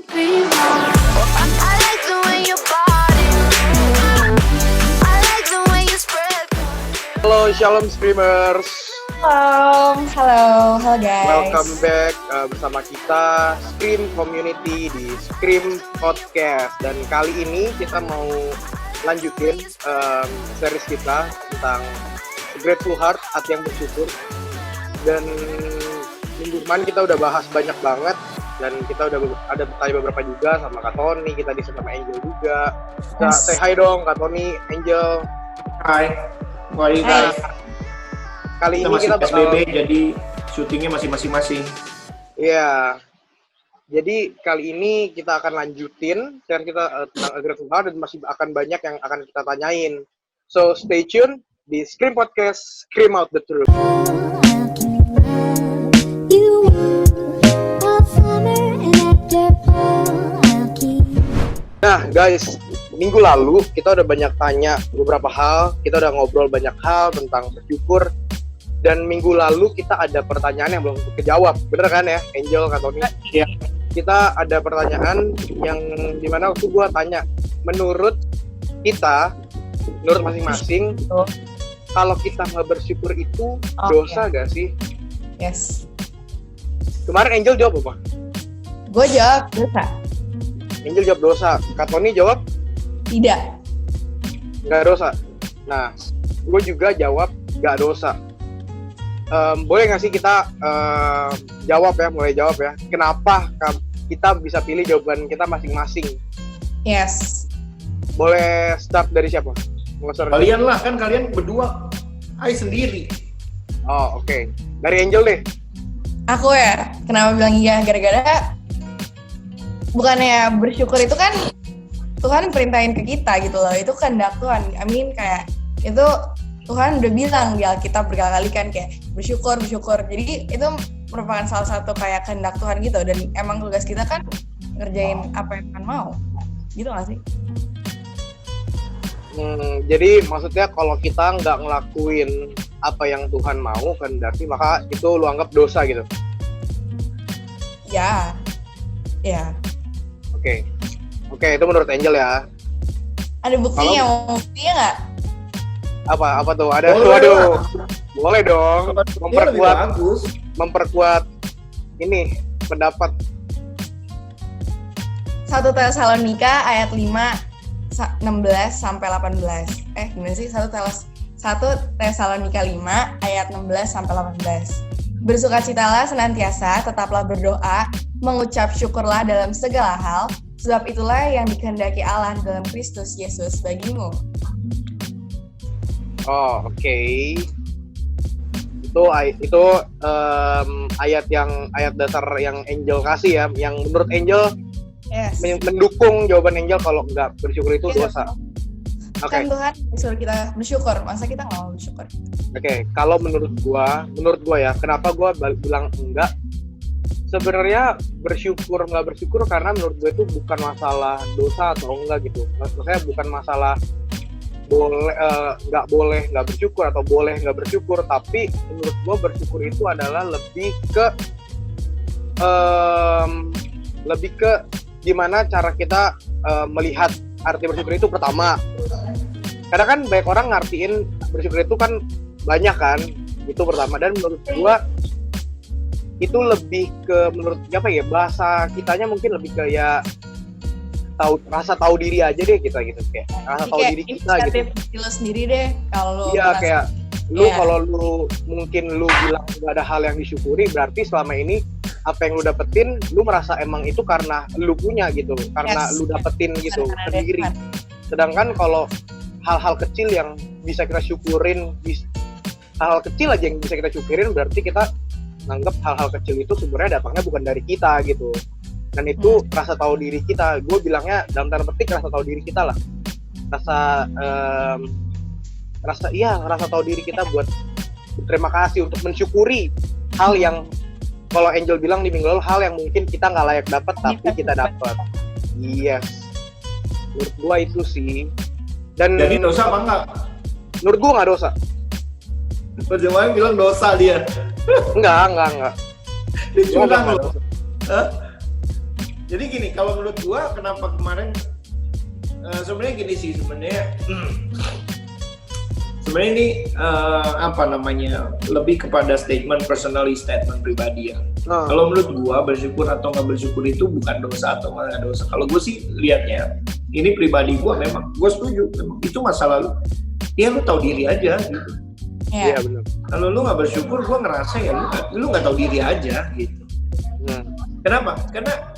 be mine. I like the way your body moves. I like the way you spread. Halo Shalom Screamers, Halo guys. welcome back bersama kita Scream Community di Scream Podcast. Dan kali ini kita mau lanjutin series kita tentang Grateful Heart, hati yang bersyukur. Dan minggu kemarin kita udah bahas banyak banget, dan kita udah ada bertanya beberapa juga sama Kak Tony, kita di sama Angel juga. Kita say hi dong Kak Tony, Angel. Hai, how are you guys? Kali Kita ini masih kita PSBB, jadi syutingnya masih masing-masing. Iya. Jadi kali ini kita akan lanjutin share kita tentang Grateful Heart, dan masih akan banyak yang akan kita tanyain. So stay tune di Scream Podcast, Scream Out the Truth. Nah guys, minggu lalu kita udah banyak tanya beberapa hal, kita udah ngobrol banyak hal tentang bersyukur. Dan minggu lalu kita ada pertanyaan yang belum kejawab, bener kan ya, Angel, Kak Tony? Iya. Kita ada pertanyaan yang dimana waktu gue tanya, menurut kita, menurut masing-masing, kalau kita nggak bersyukur itu dosa gak sih? Yes. Kemarin Angel jawab apa? Gue jawab dosa. Angel jawab dosa, Kak Tony jawab Tidak. nggak dosa. Nah, gue juga jawab nggak dosa. Boleh nggak sih kita mulai jawab ya? Kenapa kita bisa pilih jawaban kita masing-masing? Yes. Boleh start dari siapa? Kalian lah, kan kalian berdua. Hai sendiri. Oh, oke. Dari Angel deh. Aku ya, kenapa bilang iya? Gara-gara bukannya bersyukur itu kan Tuhan perintahin ke kita gitu loh. Itu kehendak Tuhan. I mean kayak itu Tuhan udah bilang di Alkitab berkali-kali kan kayak bersyukur. Jadi itu merupakan salah satu kayak kehendak Tuhan gitu. Dan emang tugas kita kan ngerjain apa yang Tuhan mau. Gitu gak sih? Jadi maksudnya kalau kita nggak ngelakuin apa yang Tuhan mau kehendaki, maka itu lu anggap dosa gitu? Ya. Oke, itu menurut Angel ya. Ada buktinya, mau buktinya nggak? Apa tuh? Ada? Boleh. Waduh, boleh dong. Dia lebih bagus. Memperkuat ini pendapat. 1 Tesalonika ayat 5 16 sampai 18. Gimana sih? 1 Tesalonika 5 ayat 16 sampai 18. Bersukacitalah senantiasa, tetaplah berdoa, mengucap syukurlah dalam segala hal, sebab itulah yang dikehendaki Allah dalam Kristus Yesus bagimu. Oh, oke. Itu ayat dasar yang Angel kasih ya, yang menurut Angel Yes. mendukung jawaban Angel kalau nggak bersyukur itu dosa. Oke. Kan Tuhan disuruh kita bersyukur, masa kita nggak mau bersyukur? Oke, kalau menurut gua ya, kenapa gua bilang enggak? Sebenarnya bersyukur nggak bersyukur karena menurut gue itu bukan masalah dosa atau enggak gitu. Maksudnya bukan masalah nggak boleh nggak bersyukur atau boleh nggak bersyukur, tapi menurut gue bersyukur itu adalah lebih ke gimana cara kita melihat arti bersyukur itu. Pertama, karena kan banyak orang ngartiin bersyukur itu kan banyak kan, itu pertama. Dan menurut gue itu lebih ke, menurut apa ya, bahasa kitanya mungkin lebih ke ya rasa tahu diri aja deh kita gitu, kayak rasa tahu diri kita gitu. Lo sendiri deh kalau iya kayak lu kalau lu mungkin lu bilang gak ada hal yang disyukuri, berarti selama ini apa yang lu dapetin lu merasa emang itu karena lu punya gitu, karena lu dapetin gitu sendiri. Sedangkan kalau hal-hal kecil yang bisa kita syukurin, hal-hal kecil aja yang bisa kita syukurin, berarti kita nganggap hal-hal kecil itu sebenarnya datangnya bukan dari kita gitu. Dan itu rasa tahu diri kita. Gue bilangnya dalam tanda petik rasa tahu diri kita lah. Rasa tahu diri kita buat berterima kasih, untuk mensyukuri hal yang kalau Angel bilang di minggu lalu, hal yang mungkin kita nggak layak dapat tapi kita dapat. Yes. Menurut gue itu sih. Dan jadi dosa apa enggak? Menurut gue nggak dosa. Perjalanan bilang dosa dia. Enggak. Dia curang loh. Jadi gini, kalau menurut gua kenapa kemarin sebenarnya gini sih sebenarnya ini apa namanya, lebih kepada statement pribadi ya. Kalau menurut gua bersyukur atau nggak bersyukur itu bukan dosa atau nggak dosa. Kalau gua sih lihatnya, ini pribadi gua memang gua setuju, memang itu masa lalu. Ya lu tahu diri aja gitu. Iya benar. Kalau lu nggak bersyukur, gua ngerasa ya lu nggak tahu diri aja gitu. Kenapa? Karena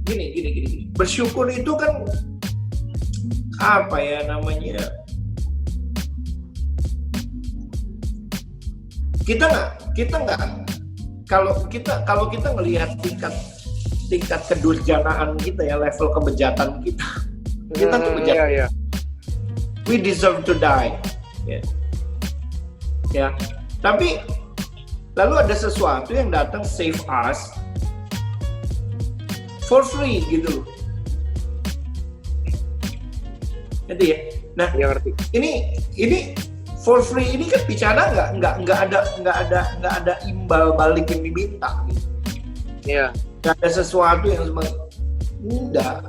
gini. Bersyukur itu kan apa ya namanya? Kita nggak kalau kita ngelihat tingkat kedurjanaan kita ya, level kebejatan kita tuh bejat. Iya. We deserve to die. Ya. Tapi lalu ada sesuatu yang datang save us for free gitu loh. Ngerti ya? Nah, Iya ngerti. Ini for free ini kan bicara nggak ada imbal balik yang diminta gitu. Iya. Nggak ada sesuatu yang enggak.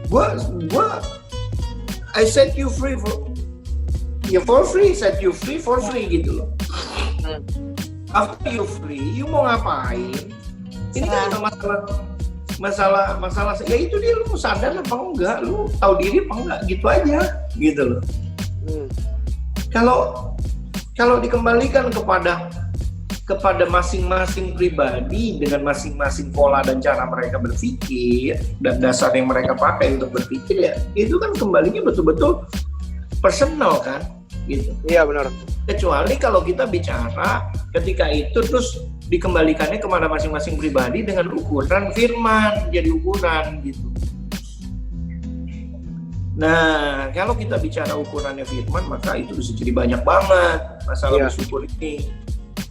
Gua I set you free for free, set you free for free gitu loh. After you free, you mau ngapain? Ini kan masalah ya itu dia, lu sadar apa enggak, lu tahu diri apa enggak, gitu aja gitu loh. Kalau dikembalikan kepada masing-masing pribadi dengan masing-masing pola dan cara mereka berpikir dan dasar yang mereka pakai untuk berpikir, ya itu kan kembalinya betul-betul personal kan gitu. Iya benar. Kecuali kalau kita bicara ketika itu terus dikembalikannya kepada masing-masing pribadi dengan ukuran firman, jadi ukuran gitu. Nah, kalau kita bicara ukurannya firman, maka itu bisa jadi banyak banget masalah bersyukur ini.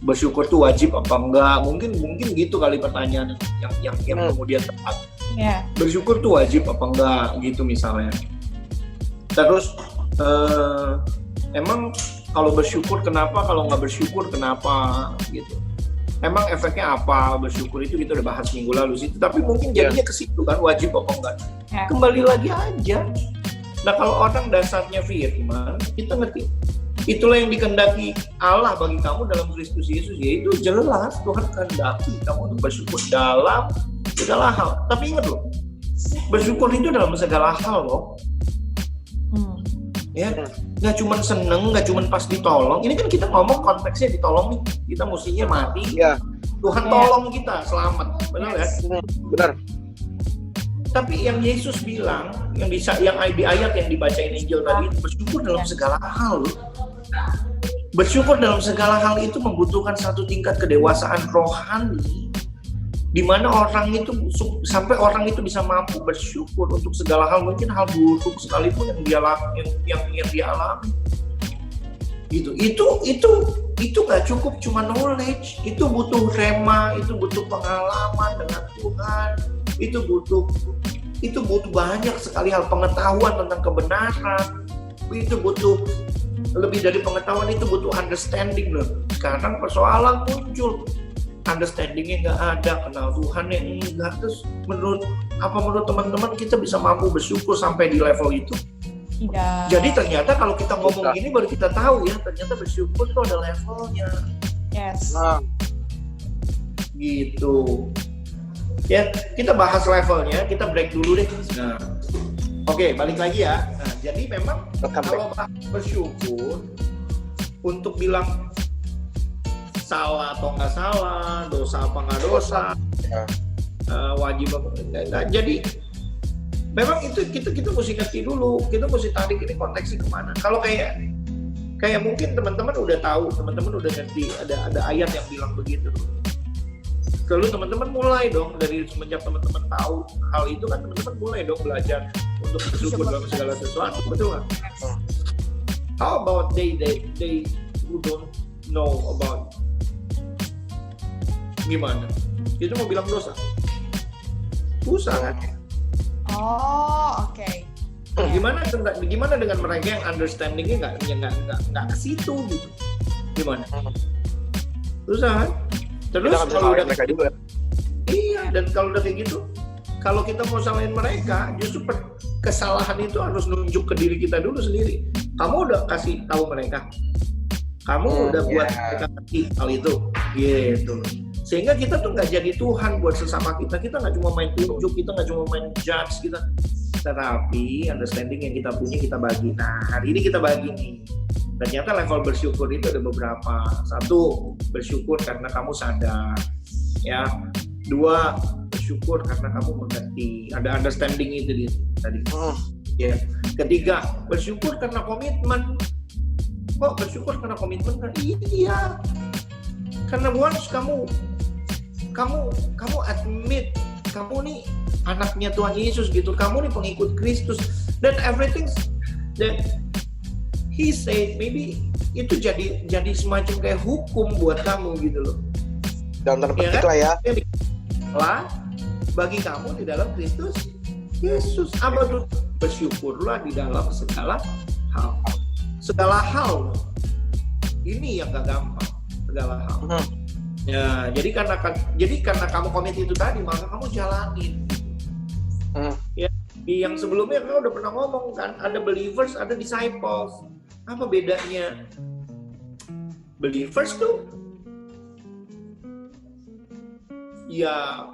Bersyukur tuh wajib apa enggak? Mungkin gitu kali pertanyaan yang kemudian tepat. Bersyukur tuh wajib apa enggak gitu misalnya. Terus emang kalau bersyukur kenapa, kalau nggak bersyukur kenapa gitu. Emang efeknya apa bersyukur itu, kita udah bahas minggu lalu sih. Tapi mungkin jadinya ke situ kan, wajib apa enggak. Kembali lagi aja. Nah, kalau orang dasarnya firman, kita ngerti. Itulah yang dikehendaki Allah bagi kamu dalam Kristus Yesus, yaitu jelas Tuhan kehendaki kamu untuk bersyukur dalam segala hal. Tapi ingat loh, bersyukur itu dalam segala hal loh. Ya, nggak cuma seneng, nggak cuma pas ditolong. Ini kan kita ngomong konteksnya ditolong nih, kita mestinya mati. Tuhan tolong kita selamat, benar ya? Benar. Tapi yang Yesus bilang, yang di ayat yang dibacain Injil tadi, bersyukur dalam segala hal. Bersyukur dalam segala hal itu membutuhkan satu tingkat kedewasaan rohani, di mana orang itu sampai orang itu bisa mampu bersyukur untuk segala hal, mungkin hal buruk sekalipun yang dia alami. Gitu. Itu nggak cukup cuma knowledge, itu butuh rema, itu butuh pengalaman dengan Tuhan. Itu butuh banyak sekali hal, pengetahuan tentang kebenaran. Itu butuh lebih dari pengetahuan, itu butuh understanding loh. Sekarang persoalan muncul, understandingnya nggak ada, kenal Tuhan yang enggak. Terus menurut teman-teman kita bisa mampu bersyukur sampai di level itu? Tidak. Jadi ternyata kalau kita ngomong gini baru kita tahu ya, ternyata bersyukur itu ada levelnya. Yes. Gitu. Ya, kita bahas levelnya, kita break dulu deh. Nah, oke, balik lagi ya. Nah, jadi memang kalau bersyukur, untuk bilang salah atau nggak salah, dosa apa nggak dosa, wajib apa enggak. Jadi memang itu kita mesti ngerti dulu, kita mesti tarik ini konteksnya kemana. Kalau kayak mungkin teman-teman udah tahu, teman-teman udah ngerti ada ayat yang bilang begitu. Kalau teman-teman mulai dong dari semenjak teman-teman tahu hal itu kan, teman-teman mulai dong belajar untuk bersyukur dalam segala sesuatu, betul nggak? How about they who don't know about gimana? Itu mau bilang dosa? Susah kan? Oh, oke. Gimana dengan mereka yang understandingnya nggak ke situ gitu? Gimana? Susah kan? Terus kalau udah mereka juga. Iya, Dan kalau udah kayak gitu, kalau kita mau salahin mereka, justru kesalahan itu harus nunjuk ke diri kita dulu sendiri. Kamu udah kasih tahu mereka, kamu udah buat mereka ngerti hal itu, gitu. Sehingga kita tuh nggak jadi Tuhan buat sesama kita. Kita nggak cuma main tunjuk, kita nggak cuma main judge, kita. Tetapi understanding yang kita punya kita bagi. Nah, hari ini kita bagi nih. Ternyata level bersyukur itu ada beberapa. Satu, bersyukur karena kamu sadar. Ya. Dua, bersyukur karena kamu mengerti. Ada understanding itu tadi. Ya. Ketiga, bersyukur karena komitmen. Kok bersyukur karena komitmen kan? Iya. Karena once kamu admit kamu nih anaknya Tuhan Yesus gitu, kamu nih pengikut Kristus, dan everything that He said, maybe itu jadi semacam kayak hukum buat kamu gitu loh. Dan terpetik lah ya. Lah bagi kamu di dalam Kristus Yesus. Apa tuh? Bersyukurlah di dalam segala hal. Segala hal. Ini yang gak gampang. Segala hal. Ya, jadi karena kamu komit itu tadi, maka kamu jalanin. Ya, yang sebelumnya kamu udah pernah ngomong kan, ada believers, ada disciples. Apa bedanya? Believers tuh ya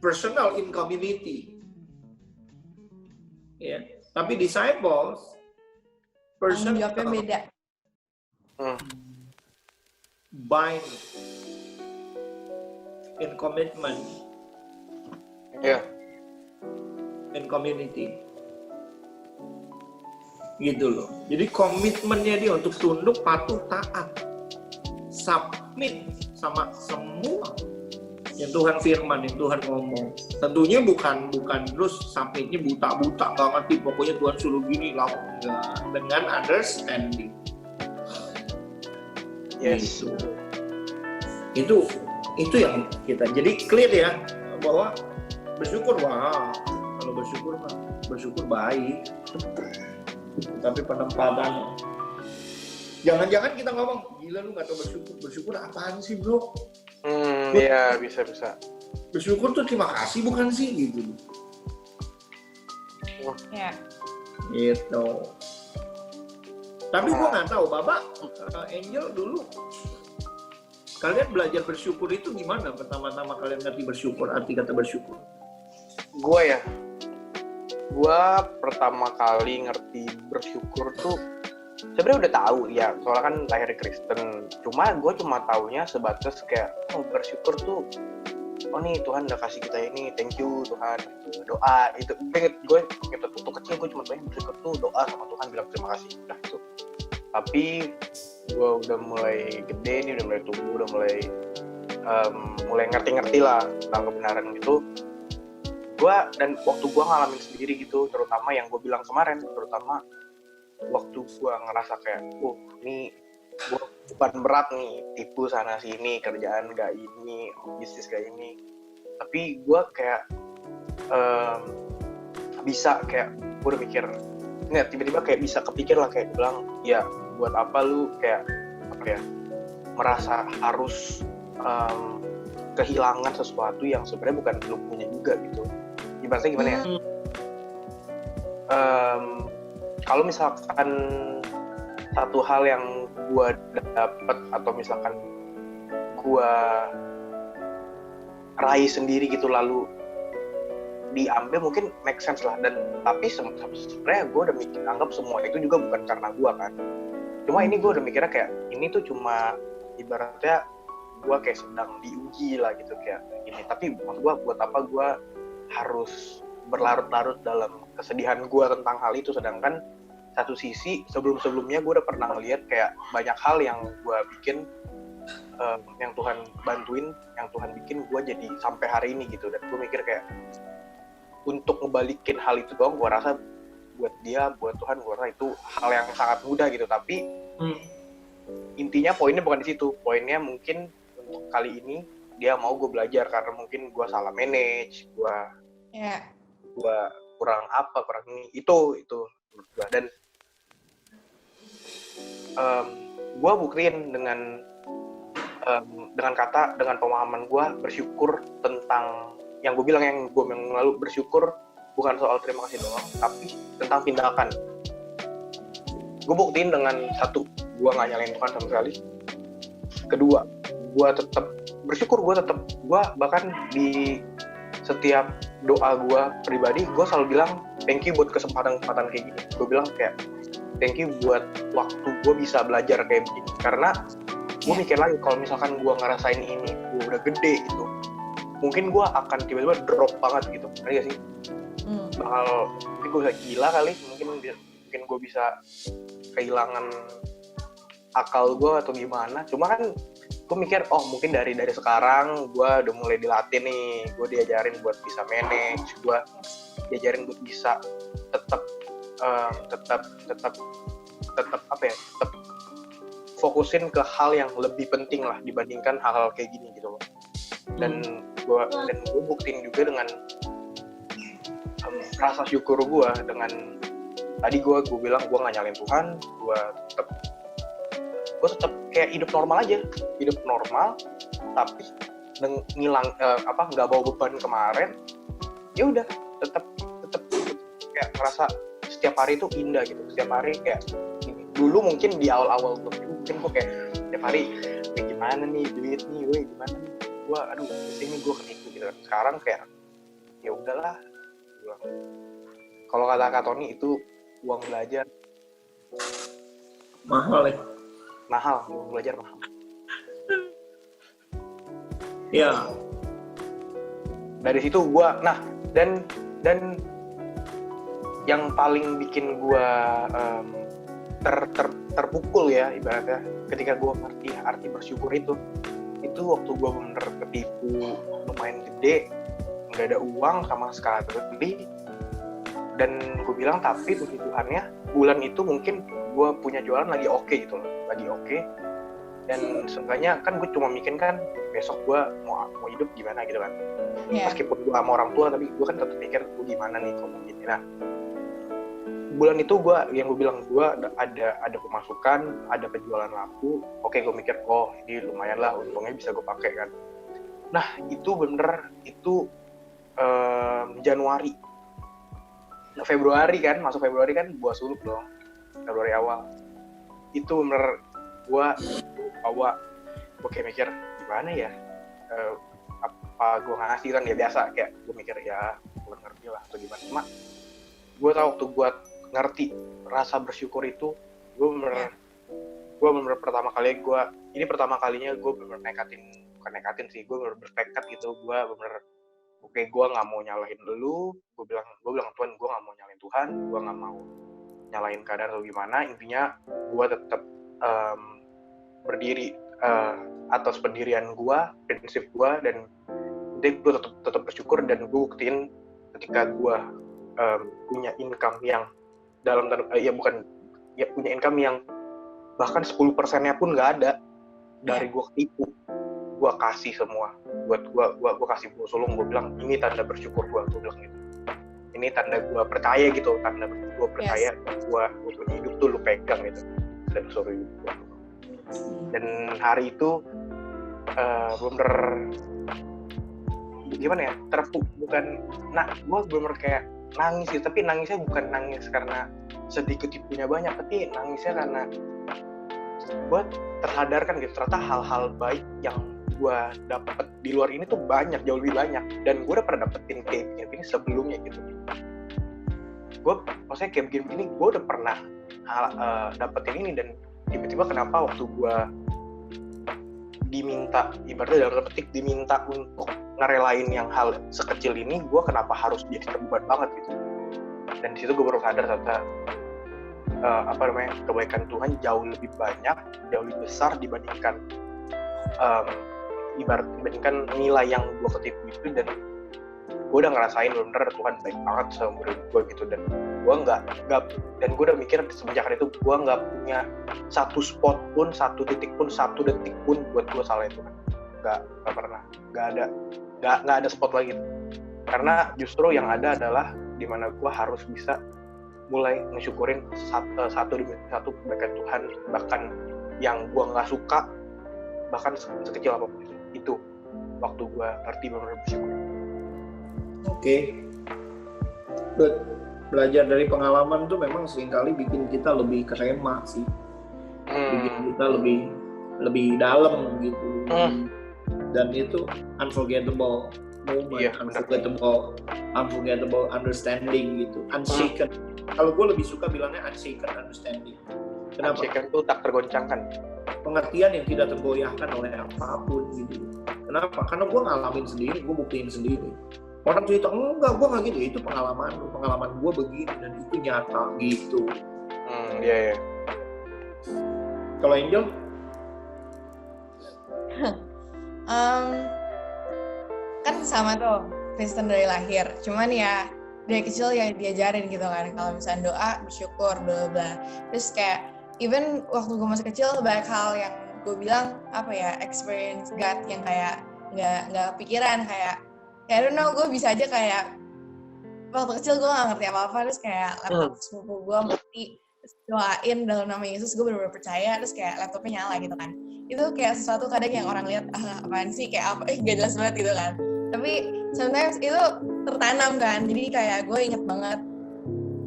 personal in community. Ya, tapi disciples Tanggung jawabnya personal beda. bind in commitment. Iya. In community. Gitu loh. Jadi komitmennya dia untuk tunduk, patuh, taat, submit sama semua yang Tuhan firman, yang Tuhan ngomong. Tentunya bukan terus submitnya buta-buta, nggak ngerti, pokoknya Tuhan suruh gini lah, dengan understanding. Yes. Itu yang kita jadi clear ya, bahwa bersyukur, kalau bersyukur baik, tapi penempatannya, jangan-jangan kita ngomong gila lu nggak tahu bersyukur apaan sih bro? Iya bisa. Bersyukur tuh terima kasih bukan sih gitu. Ya. Gitu. Tapi gua nggak tahu, Bapak, Angel dulu, kalian belajar bersyukur itu gimana? Pertama-tama kalian ngerti bersyukur, arti kata bersyukur? Gue pertama kali ngerti bersyukur tuh sebenarnya udah tahu ya, soalnya kan lahir Kristen. Gue cuma taunya sebatas kayak bersyukur tuh, oh nih Tuhan udah kasih kita ini, thank you Tuhan. Doa itu, gue waktu kecil gue cuma tahu bersyukur tuh doa sama Tuhan bilang terima kasih. Nah itu. Tapi gue udah mulai gede nih, udah mulai tumbuh, udah mulai ngerti-ngerti lah tentang kebenaran gitu. Dan waktu gue ngalamin sendiri gitu, terutama yang gue bilang kemarin, terutama waktu gue ngerasa kayak, ini gue bukan berat nih, tipu sana sini, kerjaan gak ini, bisnis gak ini, tapi gue kayak bisa kayak, gue udah mikir, nggak, tiba-tiba kayak bisa kepikir lah, kayak bilang, ya buat apa lu kayak, merasa harus kehilangan sesuatu yang sebenarnya bukan lu punya juga gitu. Ibaratnya gimana ya? Kalau misalkan satu hal yang gue dapet atau misalkan gue raih sendiri gitu lalu diambil, mungkin make sense lah. Dan tapi sebenarnya gue udah anggap semua itu juga bukan karena gue kan. Cuma ini gue udah mikirnya kayak ini tuh cuma ibaratnya gue kayak sedang diuji lah gitu kayak ini. Tapi maksud gue buat apa gue harus berlarut-larut dalam kesedihan gue tentang hal itu, sedangkan satu sisi sebelum-sebelumnya gue udah pernah ngeliat kayak banyak hal yang gue bikin, yang Tuhan bantuin, yang Tuhan bikin gue jadi sampai hari ini gitu. Dan gue mikir kayak untuk ngebalikin hal itu doang, gue rasa buat dia, buat Tuhan, gue rasa itu hal yang sangat mudah gitu. Tapi intinya poinnya bukan di situ. Poinnya mungkin untuk kali ini dia mau gue belajar karena mungkin gue salah manage, gue kurang ini itu menurut gue. Dan gue buktiin dengan dengan pemahaman gue bersyukur tentang yang gue bilang yang lalu, bersyukur bukan soal terima kasih doang, tapi tentang tindakan. Gue buktiin dengan satu, gue nggak nyalain Tuhan sama sekali. Kedua, gue tetap bersyukur, gue bahkan di setiap doa gue pribadi, gue selalu bilang thank you buat kesempatan kayak gini. Gue bilang kayak thank you buat waktu gue bisa belajar kayak begini, karena gue mikir lagi kalau misalkan gue ngerasain ini, gue udah gede gitu, mungkin gue akan tiba-tiba drop banget gitu, ngerti gak sih? Mungkin gue bisa gila kali, mungkin gue bisa kehilangan akal gue atau gimana. Cuma kan gue mikir, oh mungkin dari sekarang gue udah mulai dilatih nih, gue diajarin buat bisa manage, gue diajarin buat bisa tetap fokusin ke hal yang lebih penting lah dibandingkan hal-hal kayak gini gitu loh. Dan gue buktiin juga dengan rasa syukur gue, dengan tadi gue bilang gue nggak nyalain Tuhan, gue tetap kayak hidup normal aja, hidup normal tapi nggak bawa beban kemarin. Ya udah tetap kayak ngerasa setiap hari itu indah gitu, setiap hari kayak gini. Dulu mungkin di awal mungkin gue kayak setiap hari kayak gimana nih duit nih, gimana nih gue, aduh kesini gue ketipu gitu. Sekarang kayak ya udahlah, kalau kata Kak Tony itu uang belajar mahal ya. Uang belajar mahal. Ya. Dari situ gue, dan yang paling bikin gue terpukul ya ibaratnya, ketika gue ngerti arti bersyukur itu waktu gue bener ketipu lumayan gede, nggak ada uang sama sekali, dan gue bilang tapi puji Tuhannya bulan itu mungkin gue punya jualan lagi oke gitu loh, lagi oke. Dan seenggaknya kan gue cuma mikir kan besok gue mau hidup gimana gitu kan. Meskipun gue sama orang tua, tapi gue kan tetap mikir gue gimana nih kalau gini. Nah bulan itu gue bilang gue ada pemasukan, ada penjualan laku, oke gue mikir oh ini lumayan lah, untungnya bisa gue pakai kan. Nah itu bener, itu Januari, Februari kan, masuk Februari kan buah suluk dong, Februari awal itu bener gue kayak mikir gimana ya, apa gue ngasih kan ya biasa, kayak gue mikir ya gue ngerti lah atau gimana. Cuma gue tahu waktu gue ngerti rasa bersyukur itu, gue bener pertama kalinya gue bener bukan nekatin sih, gue bener bertekad gitu. Gue bener oke, gue nggak mau nyalahin lu, gue bilang Tuhan, gue nggak mau nyalahin Tuhan, gue nggak mau nyalahin keadaan atau gimana. Intinya gue tetap berdiri atas pendirian gue, prinsip gue, dan intinya gue tetap bersyukur. Dan gue buktiin ketika gue punya income yang punya income yang bahkan 10%-nya pun nggak ada dari gue ketipu, gue kasih semua buat gue kasih buah sulung. Gue bilang ini tanda bersyukur gue bilang gitu, ini tanda gue percaya gitu, tanda gue percaya gue punya hidup tuh lu pegang gitu dan suruh hidup gue. Dan hari itu bener gimana ya, gue bener kayak nangis sih, tapi nangisnya bukan nangis karena sedih ketipunya banyak, tapi nangisnya karena gue tersadarkan gitu, ternyata hal-hal baik yang gue dapet di luar ini tuh banyak, jauh lebih banyak, dan gue udah pernah dapetin kayak begini sebelumnya gitu. Maksudnya kayak begini gue udah pernah dapetin ini, dan tiba-tiba kenapa waktu gue diminta, ibaratnya dalam petik diminta untuk ngerelain yang hal sekecil ini, gue kenapa harus jadi terbeban banget gitu. Dan di situ gue baru sadar ternyata kebaikan Tuhan jauh lebih banyak, jauh lebih besar dibandingkan dibandingkan nilai yang gue ketipu itu. Dan gue udah ngerasain bener Tuhan baik banget sama murid gue gitu. Dan gue dan gue udah mikir semenjak hari itu gue nggak punya satu spot pun, satu titik pun, satu detik pun buat gue salahin Tuhan. Nggak pernah, nggak ada spot lagi. Karena justru yang ada adalah dimana gue harus bisa mulai ngesyukurin satu demi satu kebaikan Tuhan, bahkan yang gue nggak suka, bahkan sekecil apapun itu waktu gue ngerti benar-benar bersyukur. Oke. Good. Belajar dari pengalaman tuh memang seringkali bikin kita lebih kerema sih. Bikin kita lebih dalam gitu. Dan itu unforgettable moment, unforgettable understanding gitu, unshaken. Kalau gue lebih suka bilangnya unshaken understanding. Kenapa? Unshaken itu tak tergoncangkan. Pengertian yang tidak tergoyahkan oleh apapun gitu. Kenapa? Karena gue ngalamin sendiri, gue buktiin sendiri. Orang cerita, enggak, gue nggak gitu. Itu pengalaman gue begini dan itu nyata gitu. Iya. Kalau Angel? Kan sama tuh Kristen dari lahir, cuman ya dari kecil ya diajarin gitu kan, kalau misalnya doa bersyukur bla bla. Terus kayak even waktu gue masih kecil banyak hal yang gue bilang experience God yang kayak nggak pikiran, kayak I don't know, gue bisa aja kayak waktu kecil gue nggak ngerti apa-apa, terus kayak laptop sepupu gue mati, terus doain dalam nama Yesus, gue benar-benar percaya, terus kayak laptopnya nyala gitu kan. Itu kayak sesuatu kadang yang orang lihat apaan sih, kayak apa, gak jelas banget gitu kan. Tapi sometimes itu tertanam kan, jadi kayak gue inget banget.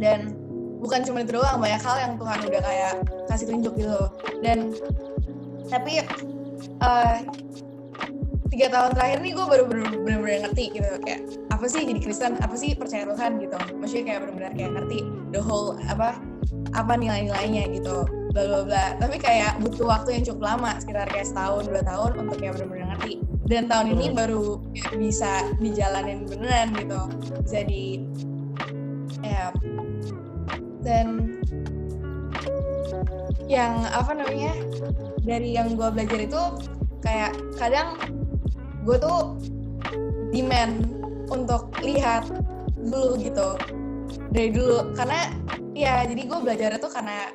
Dan bukan cuma itu doang, banyak hal yang Tuhan udah kayak kasih tunjuk gitu. Dan tapi 3 tahun terakhir nih gue baru benar-benar ngerti gitu, kayak apa sih jadi Kristen, apa sih percaya Tuhan gitu. Maksudnya kayak benar-benar kayak ngerti the whole apa nilai-nilainya gitu, bla bla bla. Tapi kayak butuh waktu yang cukup lama, sekitar kayak 1-2 tahun untuk kayak benar-benar ngerti. Dan tahun ini baru bisa dijalanin beneran gitu, bisa dan yang dari yang gue belajar itu kayak kadang gue tuh demand untuk lihat dulu gitu dari dulu, karena ya jadi gue belajar itu karena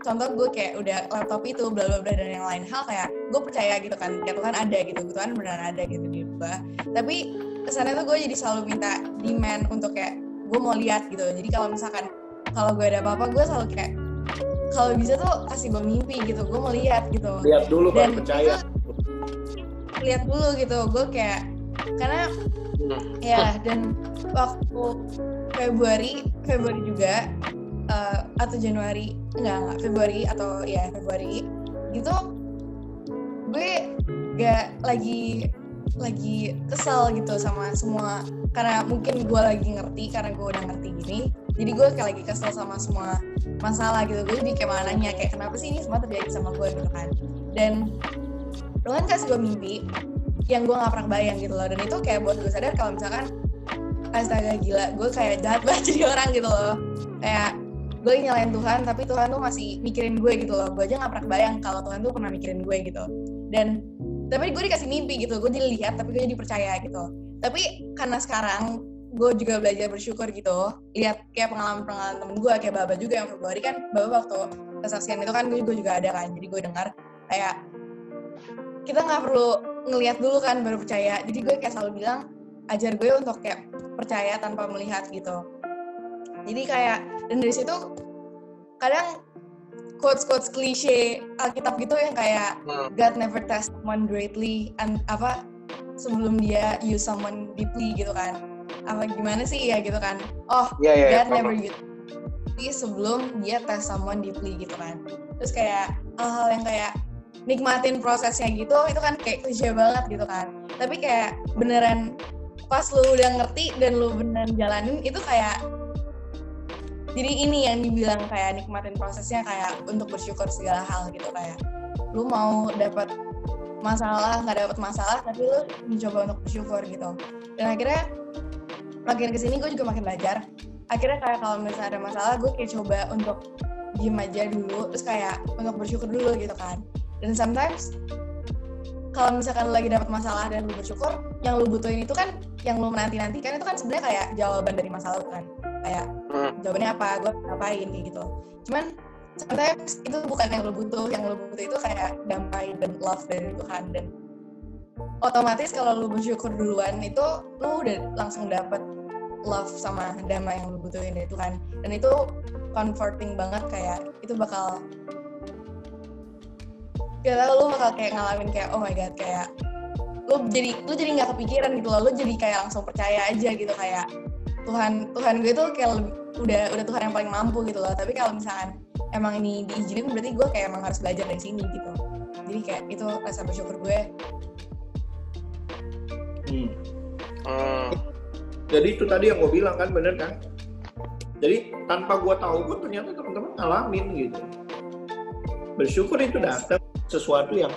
contoh gue kayak udah laptop itu bla bla bla dan yang lain hal, kayak gue percaya gitu kan, ya Tuhan ada gitu, Tuhan beneran ada gitu di gue. Tapi kesannya tuh gue jadi selalu minta demand untuk kayak gue mau lihat gitu. Jadi kalau misalkan kalau gue ada apa-apa, gue selalu kayak kalau bisa tuh kasih gue mimpi gitu, gue mau lihat gitu. Lihat dulu baru percaya. Lihat dulu gitu, gue kayak karena ya. Dan waktu Februari juga atau Januari, enggak Februari atau ya Februari gitu, gue gak lagi kesel gitu sama semua, karena mungkin gue lagi ngerti karena gue udah ngerti gini, jadi gue kayak lagi kesel sama semua masalah gitu. Gue jadi kayak nanya kayak kenapa sih ini semua terjadi sama gue gitu kan. Dan Tuhan kasih gue mimpi yang gue gak pernah bayang gitu loh, dan itu kayak buat gue sadar kalau misalkan astaga gila, gue kayak jahat banget jadi orang gitu loh. Kayak gue nyalain Tuhan, tapi Tuhan tuh masih mikirin gue gitu loh. Gue aja gak pernah bayang kalau Tuhan tuh pernah mikirin gue gitu. Dan tapi gue dikasih mimpi gitu, gue dilihat tapi gue jadi percaya gitu. Tapi karena sekarang gue juga belajar bersyukur gitu, lihat kayak pengalaman temen gue, kayak Baba juga yang Februari kan, Baba waktu kesaksian itu kan gue juga ada kan, jadi gue dengar kayak kita nggak perlu ngelihat dulu kan baru percaya. Jadi gue kayak selalu bilang, ajar gue untuk kayak percaya tanpa melihat gitu. Jadi kayak, dan dari situ kadang quotes klise Alkitab gitu yang kayak God never test someone greatly sebelum dia use someone deeply gitu kan. Apa gimana sih ya gitu kan. God never use sebelum dia test someone deeply gitu kan. Terus kayak hal-hal yang kayak nikmatin prosesnya gitu, itu kan kayak klise banget gitu kan. Tapi kayak beneran pas lu udah ngerti dan lu beneran jalanin, itu kayak jadi ini yang dibilang kayak nikmatin prosesnya, kayak untuk bersyukur segala hal gitu. Kayak lu mau dapat masalah, nggak dapat masalah, tapi lu mencoba untuk bersyukur gitu. Dan akhirnya makin kesini gue juga makin belajar. Akhirnya kayak kalau misalnya ada masalah, gue kayak coba untuk diem aja dulu, terus kayak untuk bersyukur dulu gitu kan. Dan sometimes kalau misalkan lu lagi dapat masalah dan lu bersyukur, yang lu butuhin itu kan, yang lu menanti-nantikan itu kan sebenarnya kayak jawaban dari masalah lu kan. Kayak jawabannya apa, gue ngapain kayak gitu. Cuman sometimes itu bukan yang lu butuh itu kayak damai dan love dari Tuhan. Dan otomatis kalau lu bersyukur duluan, itu lu udah langsung dapet love sama damai yang lu butuhin dari Tuhan. Dan itu comforting banget, kayak itu bakal gak tau lu bakal kayak ngalamin kayak oh my god, kayak lu jadi nggak kepikiran gitu loh, lu jadi kayak langsung percaya aja gitu, kayak Tuhan gue tuh kayak udah Tuhan yang paling mampu gitu loh. Tapi kalau misalkan emang ini diizinin, berarti gue kayak emang harus belajar dari sini gitu. Jadi kayak itu rasa bersyukur gue. Jadi itu tadi yang gue bilang kan, bener kan? Jadi tanpa gue tahu pun ternyata teman-teman ngalamin gitu. Bersyukur itu datang sesuatu yang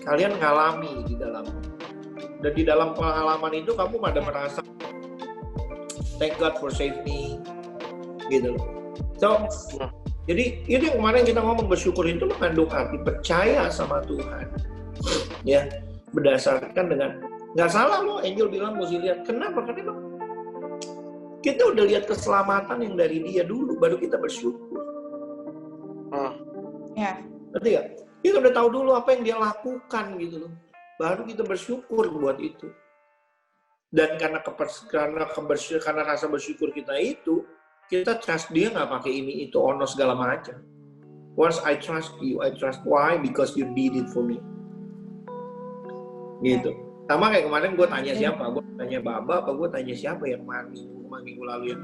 kalian ngalami di dalam. Dan di dalam pengalaman itu kamu ada merasa thank God for save me gitu loh. So, jadi itu yang kemarin kita ngomong, bersyukur itu mengandung arti percaya sama Tuhan. Ya, berdasarkan dengan nggak salah loh, Angel bilang mesti lihat. Kenapa? Karena kita udah lihat keselamatan yang dari dia dulu, baru kita bersyukur. Ya. Ngerti gak? Kita udah tahu dulu apa yang dia lakukan gitu loh, baru kita bersyukur buat itu. Dan karena rasa bersyukur kita itu, kita trust dia nggak pakai ini itu ono segala macam. Once I trust you, I trust why? Because you did it for me. Gitu. Sama kayak kemarin gue tanya siapa? Gue tanya Baba, apa gue tanya siapa yang minggu lalu ya?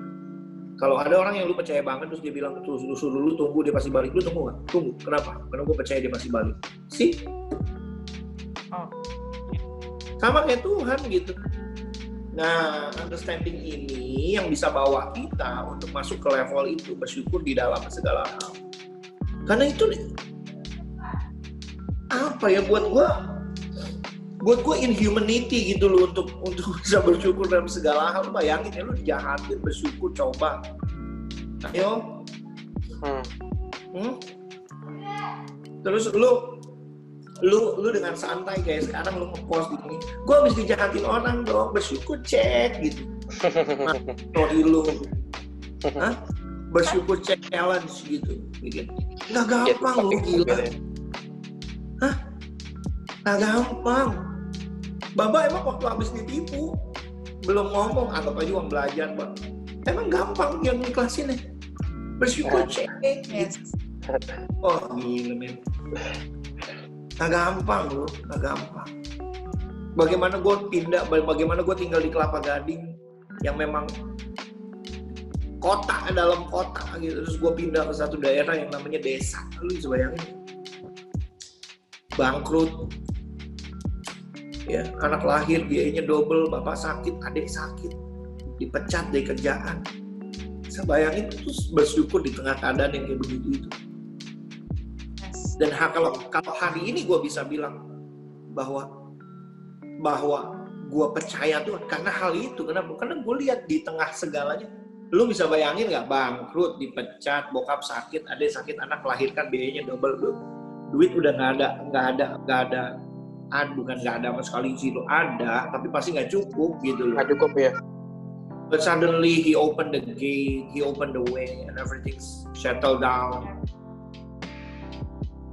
Kalau ada orang yang lu percaya banget terus dia bilang terus dulu tunggu dia pasti balik, lu tunggu nggak? Tunggu. Kenapa? Karena gue percaya dia pasti balik. See? Sama kayak Tuhan gitu. Nah, understanding ini yang bisa bawa kita untuk masuk ke level itu, bersyukur di dalam segala hal. Karena itu apa ya buat gue inhumanity gitu loh untuk bisa bersyukur dalam segala hal. Bayangin ya lu dijahatin bersyukur, coba. Ayo. Terus lu dengan santai kayak sekarang lu nge-post gini, gue habis dijahatin orang dong, bersyukur cek gitu. Story lu, bersyukur cek challenge gitu. Nggak gampang lu, gila. Nggak gampang. Baba emang waktu habis ditipu belum ngomong, anggap aja uang belajar, Bang. Emang gampang yang ikhlasin ya. Bersyukur cek. Gitu. Oh gila men. Nggak gampang loh, nggak gampang. Bagaimana gue tinggal di Kelapa Gading yang memang kota dalam kota gitu, terus gue pindah ke satu daerah yang namanya desa. Lu bisa bayangin, bangkrut, ya anak lahir biayanya double, bapak sakit, adik sakit, dipecat dari kerjaan. Saya bayangin terus bersyukur di tengah keadaan yang kayak begitu itu. Dan kalau hari ini gue bisa bilang bahwa gue percaya Tuhan karena hal itu. Kenapa? Karena gue lihat di tengah segalanya. Lu bisa bayangin nggak, bangkrut, dipecat, bokap sakit, adik sakit, anak melahirkan biayanya double, duit udah nggak ada, bukan nggak ada sama sekali sih, lo ada, tapi pasti nggak cukup gitu loh. Nggak cukup ya. But suddenly he opened the gate, he opened the way, and everything's settled down.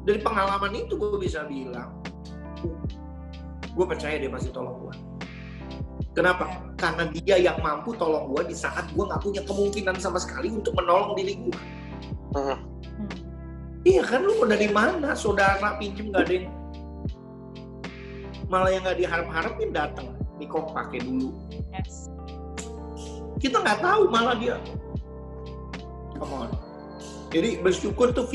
Dari pengalaman itu gue bisa bilang, gue percaya dia pasti tolong gue. Kenapa? Karena dia yang mampu tolong gue di saat gue nggak punya kemungkinan sama sekali untuk menolong diri gue. Iya kan, lu mau dari mana? Saudara pinjem nggak ada yang, malah yang nggak diharap-harapin datang. Nih kok pakai dulu. Yes. Kita nggak tahu, malah dia. Come on. Jadi bersyukur tuh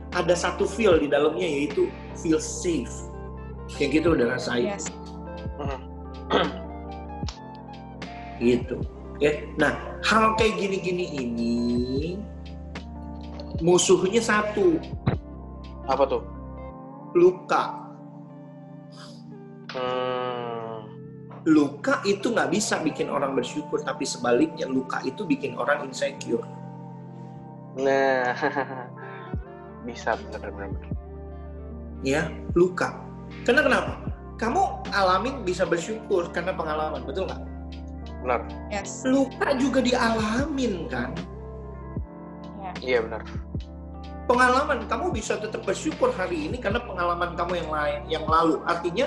ada satu feel di dalamnya, yaitu feel safe. Yang gitu udah rasain. Yes. Gitu. Ya. Nah, hal kayak gini-gini ini musuhnya satu. Apa tuh? Luka. Luka itu nggak bisa bikin orang bersyukur, tapi sebaliknya luka itu bikin orang insecure. Nah, bisa benar-benar. Ya, luka. Karena kenapa? Kamu alamin bisa bersyukur karena pengalaman, betul nggak? Benar. Yes. Luka juga dialamin kan? Iya benar. Pengalaman, kamu bisa tetap bersyukur hari ini karena pengalaman kamu yang lalu. Artinya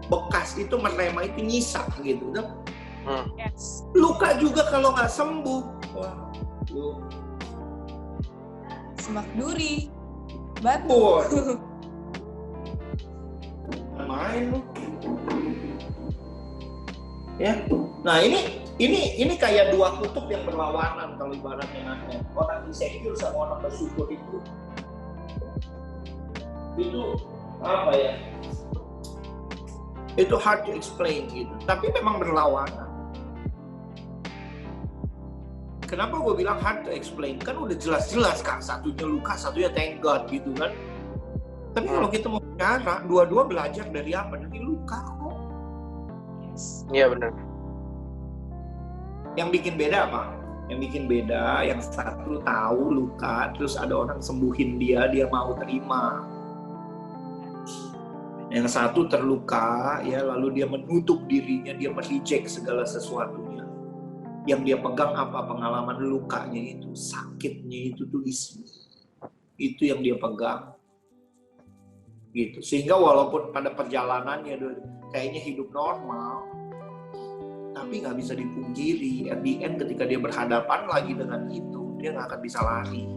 bekas itu merema itu nyisa gitu kan? Yes. Luka juga kalau nggak sembuh, wah, Semak duri, batu. Wow. ngapain lu? Ya, nah ini kayak dua kutub yang berlawanan kalau ibaratnya orang insecure sama orang bersyukur itu apa ya? Itu hard to explain gitu, tapi memang berlawanan. Kenapa gue bilang hard to explain? Kan udah jelas-jelas kan, satunya luka, satunya thank God gitu kan. Tapi kalau kita mau bicara, dua-dua belajar dari apa? Dari luka kok. Iya benar. Yang bikin beda apa? Yang bikin beda, yang satu tahu luka, terus ada orang sembuhin dia mau terima. Yang satu terluka, ya lalu dia menutup dirinya, dia mereject segala sesuatunya. Yang dia pegang apa? Pengalaman lukanya itu, sakitnya itu tuh isi. Itu yang dia pegang. Gitu. Sehingga walaupun pada perjalanannya kayaknya hidup normal, tapi nggak bisa dipungkiri, at the end ketika dia berhadapan lagi dengan itu, dia nggak akan bisa lari.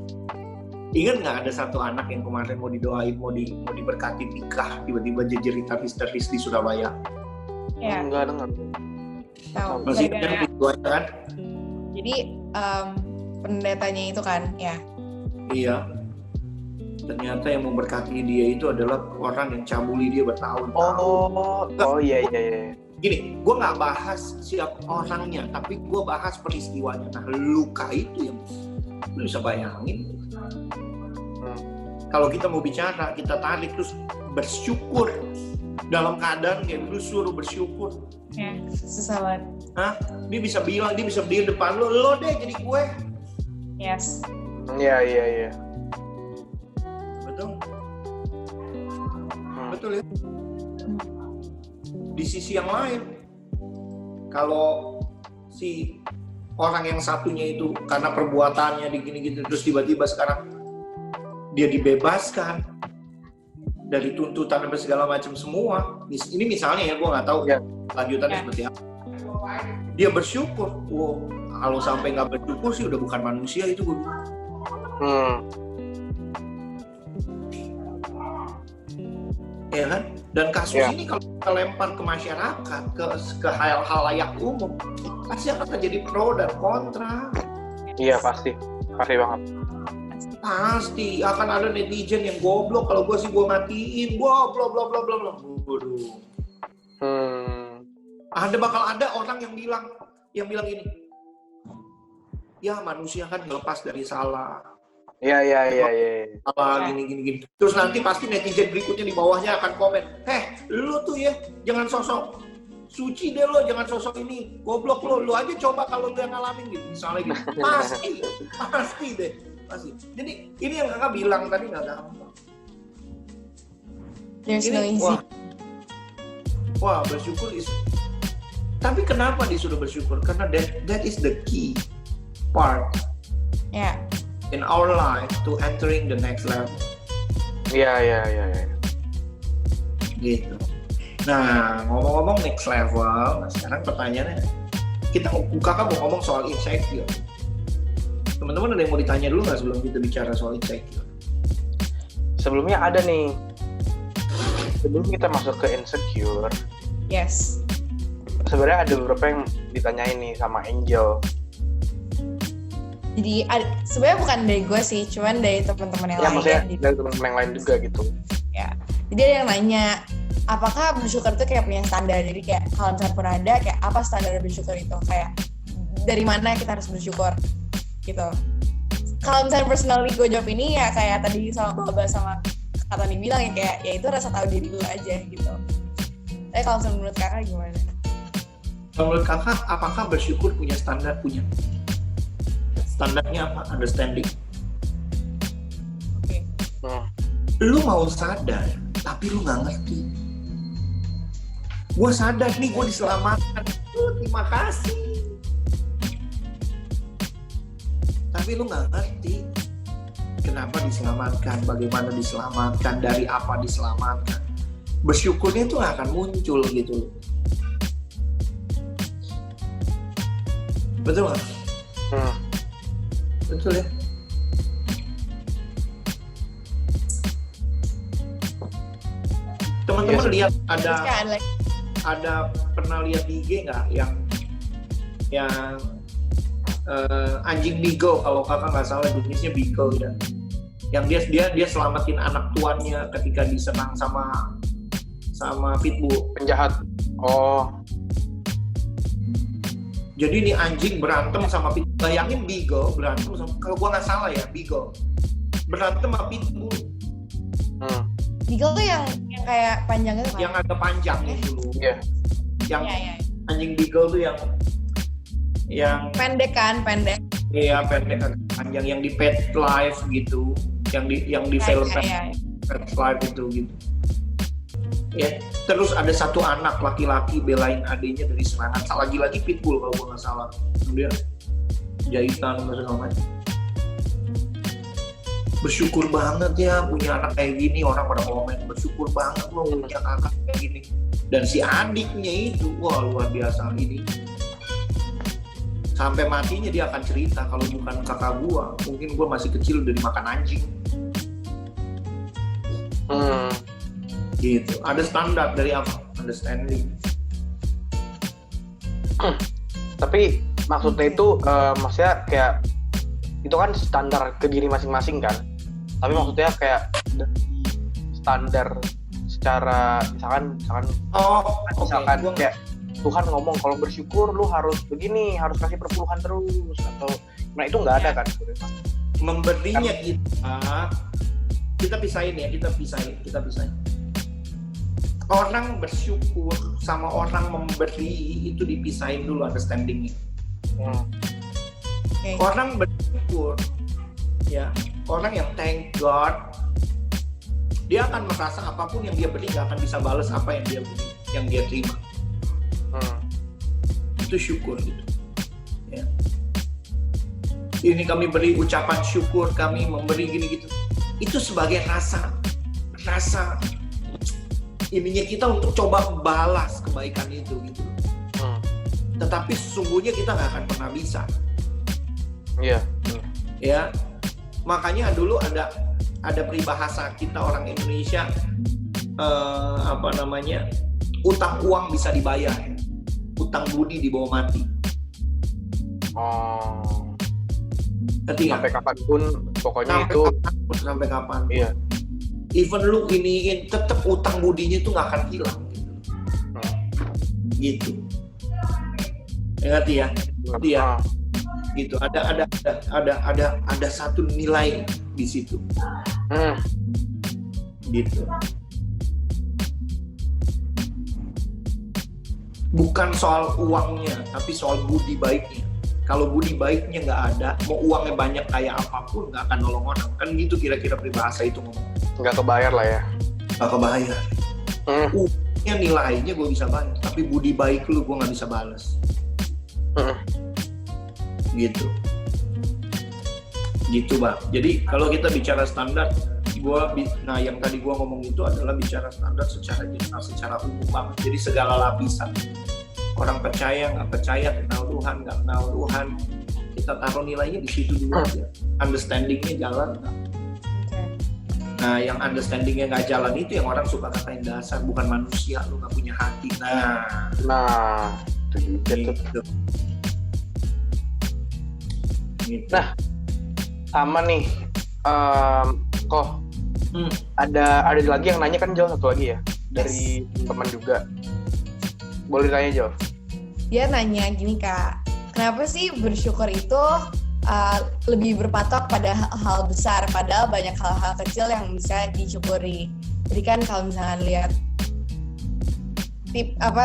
Ingat nggak ada satu anak yang kemarin mau didoain, mau diberkati nikah, tiba-tiba jerit histeris di Surabaya? Ya. Enggak dengar. Tahu. Masih ingat videonya kan? Jadi pendetanya itu kan, ya. Iya. Ternyata yang memberkati dia itu adalah orang yang cabuli dia bertahun-tahun. Oh iya. Gini, gue nggak bahas siapa orangnya, tapi gue bahas peristiwanya. Nah, luka itu yang lu bisa bayangin. Kalau kita mau bicara, kita tarik terus bersyukur dalam keadaan kayak lu suruh bersyukur. Ya, susah banget. Hah? Dia bisa bilang, dia bisa berdiri depan lo deh jadi gue. Yes. Iya. Betul? Betul ya? Di sisi yang lain, kalau si orang yang satunya itu karena perbuatannya digini-gini terus tiba-tiba sekarang dia dibebaskan dari tuntutan dan segala macam semua. Ini misalnya ya, gue nggak tahu lanjutannya seperti apa. Dia bersyukur. Wow, kalau sampai nggak bersyukur sih udah bukan manusia itu gue bilang. Ya kan? Dan kasus ini kalau kita lempar ke masyarakat, ke hal-halayak umum, pasti akan terjadi pro dan kontra. Iya pasti banget. Pasti akan ada netizen yang goblok, kalau gue sih gue matiin, goblok. Waduh. Bakal ada orang yang bilang gini, ya manusia kan lepas dari salah. Iya. Apa gini. Terus nanti pasti netizen berikutnya di bawahnya akan komen, lu tuh ya jangan sosok suci deh lo, jangan sosok ini goblok lo aja coba kalau lu yang ngalamin gitu misalnya gitu. Pasti deh. Jadi ini yang kakak bilang tadi nggak gampang. There's no easy. Wah bersyukur tapi kenapa disuruh bersyukur? Karena that is the key part. Yeah. In our life to entering the next level. Iya. Gitu. Nah, ngomong-ngomong next level, sekarang pertanyaannya, kakak mau ngomong soal insecure. Teman-teman ada yang mau ditanya dulu nggak sebelum kita bicara soal insecure? Sebelumnya ada nih. Sebelum kita masuk ke insecure. Yes. Sebenarnya ada beberapa yang ditanyain nih sama Angel. Jadi sebenarnya bukan dari gue sih, cuman dari teman-teman yang lain. Maksudnya dari teman-teman yang lain juga gitu. Ya. Jadi ada yang nanya, apakah bersyukur itu kayak punya standar? Jadi kayak kalau misalnya pun ada, kayak apa standar bersyukur itu? Kayak dari mana kita harus bersyukur? Gitu. Kalau misalnya personally gue jawab ini ya kayak tadi sama Baba sama Kak Tani bilang ya kayak ya itu rasa tahu diri lu aja gitu. Tapi kalau misalnya menurut kakak gimana? Menurut kakak, apakah bersyukur punya standar? Punya. Standarnya apa? Understanding. Oke. Lu mau sadar, tapi lu nggak ngerti. Gue sadar nih, gue diselamatkan. Terima kasih. Tapi lu nggak ngerti kenapa diselamatkan, bagaimana diselamatkan, dari apa diselamatkan. Bersyukurnya itu nggak akan muncul gitu. Betul nggak? Betul ya. Teman-teman lihat Terus kayak ada pernah lihat di IG nggak yang anjing beagle, kalau kakak nggak salah jenisnya beagle ya, yang dia selamatin anak tuannya ketika diserang sama pitbull. Penjahat. Oh. Jadi ini anjing berantem sama pitbull. Bayangin beagle berantem sama, kalau gua nggak salah ya, beagle berantem sama pitbull. Beagle tuh yang kayak panjang itu kan? Yang agak panjang itu loh. Iya. Yang Iya. anjing beagle tuh yang Pendek kan, pendek. iya pendek agak panjang, yang di pet life gitu, yang di film Iya. pet life itu gitu. Ya, terus ada satu anak laki-laki belain adiknya dari serangan. Lagi-lagi pitbull kalau gua nggak salah. Dia jahitan segala macam. Bersyukur banget ya punya anak kayak gini, orang pada komen bersyukur banget lo punya kakak kayak gini. Dan si adiknya itu wah luar biasa ini. Sampai matinya dia akan cerita, kalau bukan kakak gua, mungkin gua masih kecil udah dimakan anjing. Gitu. Ada standar dari apa? Understanding. Tapi maksudnya itu maksudnya kayak itu kan standar ke diri masing-masing kan. Tapi maksudnya kayak dari standar secara misalkan Oke. kayak Tuhan ngomong kalau bersyukur lu harus begini, harus kasih perpuluhan terus atau nah itu nggak ada kan sebenarnya. Memberinya kita pisahin. Orang bersyukur sama orang memberi itu dipisahin dulu understandingnya. Okay. Orang bersyukur, ya, orang yang thank God, dia akan merasa apapun yang dia beri nggak akan bisa balas apa yang dia beri, yang dia terima. Itu syukur gitu. Ya. Ini kami beri ucapan syukur, kami memberi gini gitu. Itu sebagai rasa ininya kita untuk coba balas kebaikan itu gitu. Tetapi sesungguhnya kita nggak akan pernah bisa. Iya. Ya, makanya dulu ada peribahasa kita orang Indonesia, utang uang bisa dibayar, utang budi dibawa mati. Ngerti nggak? Sampai kapanpun pokoknya itu. Sampai kapan? Iya. Even lu iniin, tetap utang budinya itu nggak akan hilang. Gitu. Ngerti ya? Iya. Gitu. Ada satu nilai di situ. Gitu. Bukan soal uangnya, tapi soal budi baiknya. Kalau budi baiknya nggak ada, mau uangnya banyak kayak apapun nggak akan nolong orang. Kan gitu kira-kira peribahasa itu ngomong. Nggak kebayar lah ya. Nggak kebayar. Uangnya nilainya gue bisa bayar, tapi budi baik lu gue nggak bisa balas. Gitu Bang. Jadi kalau kita bicara standar, yang tadi gue ngomong itu adalah bicara standar secara general, secara umum banget. Jadi segala lapisan. Orang percaya, nggak percaya, kenal Tuhan, nggak kenal Tuhan, kita taruh nilainya di situ dulu aja. Understandingnya jalan nggak? Nah, yang understandingnya nggak jalan itu yang orang suka katain dasar, bukan manusia, lu nggak punya hati. Nah, itu juga tuh. Gitu. Nah, sama nih, ada lagi yang nanya kan, Jo, satu lagi ya dari teman juga. Boleh tanya, Jo? Dia nanya gini, Kak, kenapa sih bersyukur itu lebih berpatok pada hal besar, padahal banyak hal-hal kecil yang bisa disyukuri. Jadi kan kalau misalnya lihat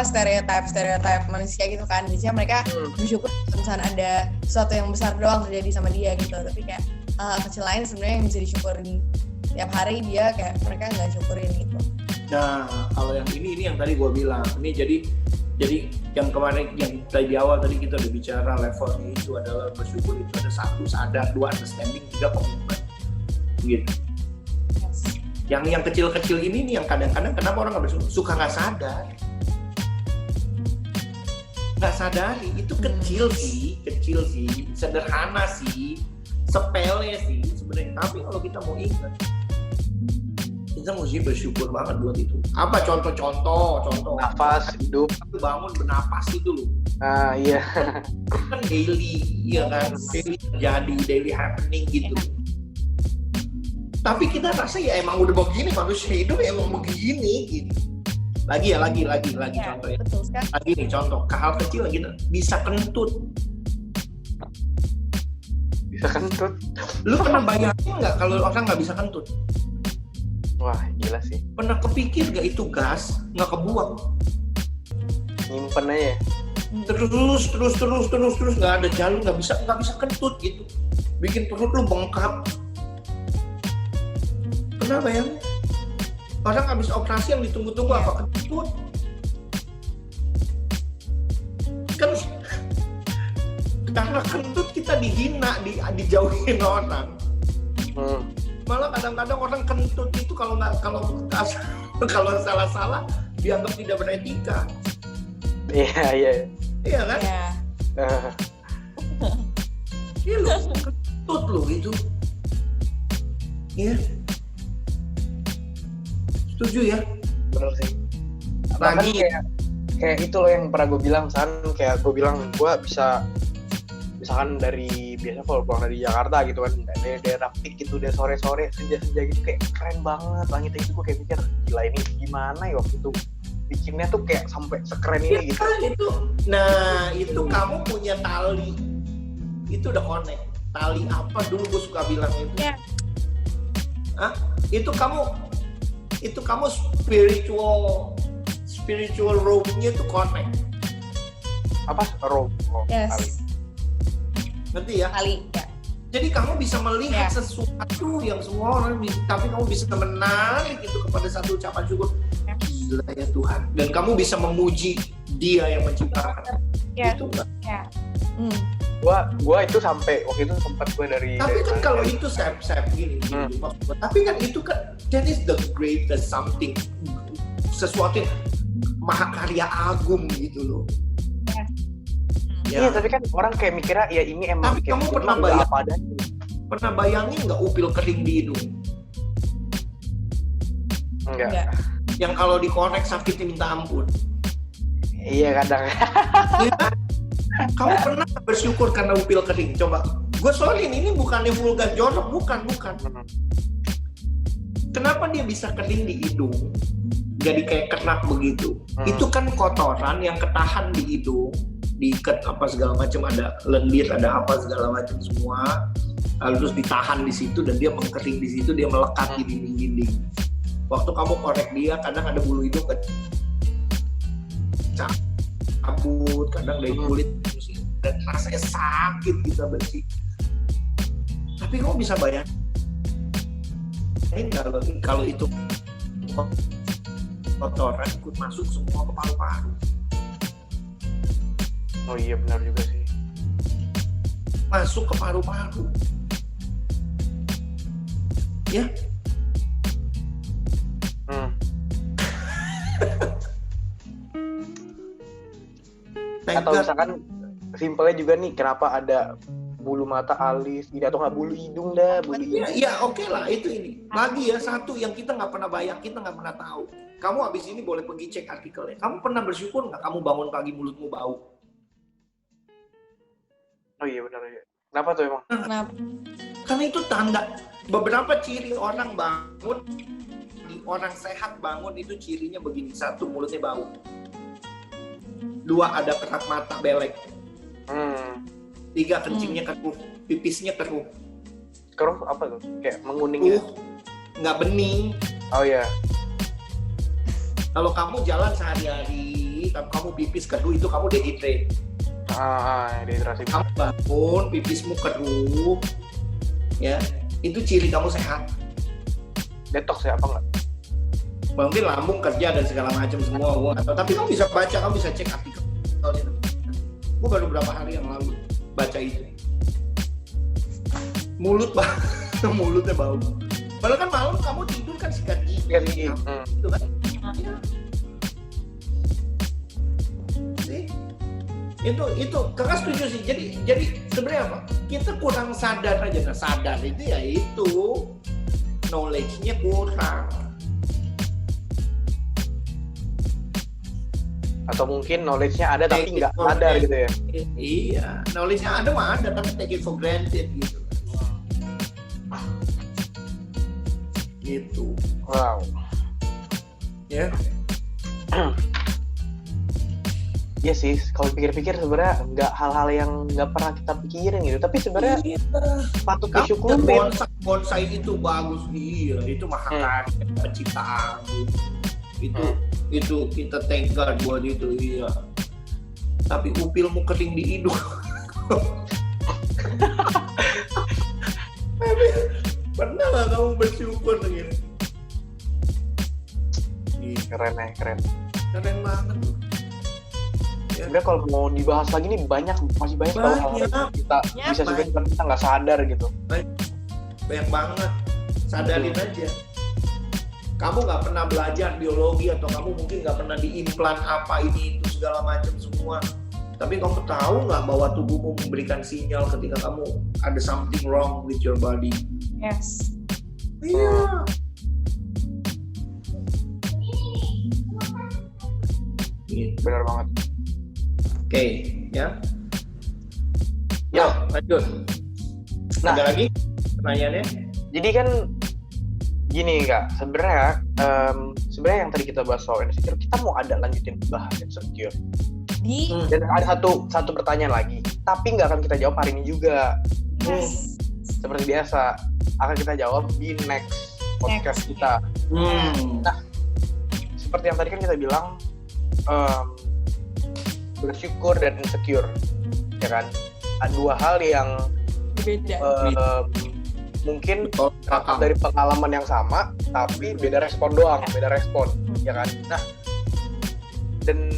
stereotip manusia gitu kan, biasanya mereka bersyukur misalnya ada sesuatu yang besar doang terjadi sama dia gitu, tapi kayak hal kecil lain sebenarnya yang bisa disyukurin tiap hari dia kayak mereka nggak syukurin gitu. Nah, kalau yang ini yang tadi gue bilang, ini jadi yang kemarin yang tadi di awal tadi kita udah bicara levelnya itu adalah bersyukur itu ada 1, sadar, 2, understanding, 3, komitmen, gitu. Yes. Yang kecil-kecil ini nih yang kadang-kadang kenapa orang nggak bersyukur, suka nggak sadari itu kecil sih, sederhana sih, sepele sih sebenarnya. Tapi kalau kita mau ingat, Kita mesti bersyukur banget buat itu. Apa contoh? Nafas, hidup. Bangun bernapas itu loh. Nah, iya. Kan daily, ya kan? Daily terjadi, daily happening gitu. Tapi kita rasa ya emang udah begini, manusia hidup emang begini gitu. Lagi contoh ya. Betul sekali. Lagi nih contoh, hal kecil lagi bisa kentut. Bisa kentut. Lu pernah bayangin nggak kalau orang nggak bisa kentut? Wah, gila sih. Pernah kepikir nggak itu gas nggak kebuang? Nyimpen aja. Terus nggak ada jalur, nggak bisa kentut gitu. Bikin perut lu bengkak. Pernah bayangin? Orang habis operasi yang ditunggu-tunggu apa? Kentut. Kan karena kentut kita dihina, dijauhin orang. Malah kadang-kadang orang kentut itu kalau salah dianggap tidak beretika. Iya. Iya kan? Iya. Iya lo kentut lo itu. Iya. Setuju ya? Bener sih. Lagi kayak itu loh yang pernah gue bilang, kayak gue bilang gue bisa misalkan dari biasa kalau pulang dari Jakarta gitu kan, dari daerah Pik gitu, dari sore-sore senja-senja gitu, kayak keren banget langitnya itu. Gue kayak mikir gila ini gimana ya waktu itu bikinnya tuh kayak sampai sekeren ini gitu. Itu kamu punya tali, itu udah connect. Tali apa dulu gue suka bilang itu? Yeah. Itu kamu spiritual rope-nya tuh connect. Apa? Rope. Yes. Tali. Ngerti ya? Kali ya. Jadi kamu bisa melihat sesuatu yang semua orang bisa, tapi kamu bisa menarik itu kepada satu ucapan syukur. Gila ya Tuhan. Dan kamu bisa memuji Dia yang menciptakan. Ya. Itu enggak? Ya. Gua itu sampai waktu itu sempat gue dari. Tapi kan kalau itu saya gini. Tapi kan itu kan that is the greatest something, sesuatu yang mahakarya agung gitu loh. Iya, tapi kan orang kayak mikirnya ya ini emang. Tapi kamu pernah bayangin nggak upil kering di hidung? Enggak. Yang kalau dikorek sakitnya minta ampun. Iya kadang. Ya, kamu pernah bersyukur karena upil kering? Coba. Gue soalin ini bukannya vulgar jorok, bukan. Kenapa dia bisa kering di hidung? Jadi kayak kerak begitu. Itu kan kotoran yang ketahan di hidung. Diikat apa segala macam, ada lendir, ada apa segala macam semua, lalu terus ditahan di situ dan dia mengkering di situ, dia melekat di dinding-dinding. Waktu kamu korek dia, kadang ada bulu hidung cabut, kadang dari kulit dan rasanya sakit kita bersih. Tapi kamu bisa bayangin kalau itu kotoran ikut masuk semua ke paru-paru. Oh iya benar juga sih. Masuk ke paru-paru. Ya. Atau misalkan simpelnya juga nih, kenapa ada bulu mata alis gitu, atau nggak bulu hidung bulu hidung. Ya oke lah, itu ini. Lagi ya satu yang kita nggak pernah bayang, kita nggak pernah tahu. Kamu habis ini boleh pergi cek artikelnya. Kamu pernah bersyukur nggak kamu bangun pagi mulutmu bau? Oh iya benar ya. Kenapa tuh emang? Kenapa? Karena itu tanda. Beberapa ciri orang bangun, orang sehat bangun itu cirinya begini. Satu, mulutnya bau. Dua, ada kerak mata belek. Tiga, kencingnya keruh, pipisnya keruh. Keruh apa tuh? Kayak menguning gitu? Nggak bening. Oh iya. Kalau kamu jalan sehari-hari, tapi kamu pipis keruh, itu kamu dehydrate. Dehidrasi. Kamu bangun, pipismu keruh, ya, itu ciri kamu sehat. Detox ya apa enggak? Mungkin lambung kerja dan segala macam semua, gua nggak tahu. Tapi kamu bisa baca, kamu bisa cek artikel. Gua baru beberapa hari yang lalu baca itu. Mulutnya bau. Padahal kan malam kamu tidur kan sikat gigi. Itu kan? Ya. Itu kakak setuju sih. Jadi sebenarnya apa? Kita kurang sadar aja. Nah, sadar itu ya itu knowledge-nya kurang. Atau mungkin knowledge-nya ada tapi nggak sadar gitu ya. Iya, knowledge-nya ada mah ada tapi take it for granted gitu. Gitu. Wow. Ya. Iya sih, kalau pikir-pikir sebenarnya nggak hal-hal yang nggak pernah kita pikirin gitu. Tapi sebenarnya patut disyukurin. Bonsai itu bagus, iya. Itu mah hak penciptaan. Itu kita thank God buat itu, iya. Tapi upilmu kering di hidung. Pernah nggak kamu bersyukur begini? Keren ya, keren. Keren banget. Sebenarnya kalau mau dibahas lagi nih masih banyak hal-hal yang kita bisa syukurin tapi kita nggak sadar gitu. Banyak banget. Sadarin aja. Kamu nggak pernah belajar biologi atau kamu mungkin nggak pernah diimplan apa ini itu segala macam semua. Tapi kamu tahu nggak bahwa tubuhmu memberikan sinyal ketika kamu ada something wrong with your body? Yes. Iya. Benar banget. Oke, ya. Ya, lanjut. Nah, ada lagi pertanyaannya? Jadi kan gini Kak, sebenarnya yang tadi kita bahas soal insecure, kita mau ada lanjutin bahas insecure. Dan ada satu pertanyaan lagi, tapi nggak akan kita jawab hari ini juga. Seperti biasa, akan kita jawab di next podcast kita. Nah, seperti yang tadi kan kita bilang, bersyukur dan insecure, ya kan? Ada dua hal yang Beda. Mungkin dari pengalaman yang sama, tapi beda respon doang, ya kan? Nah, dan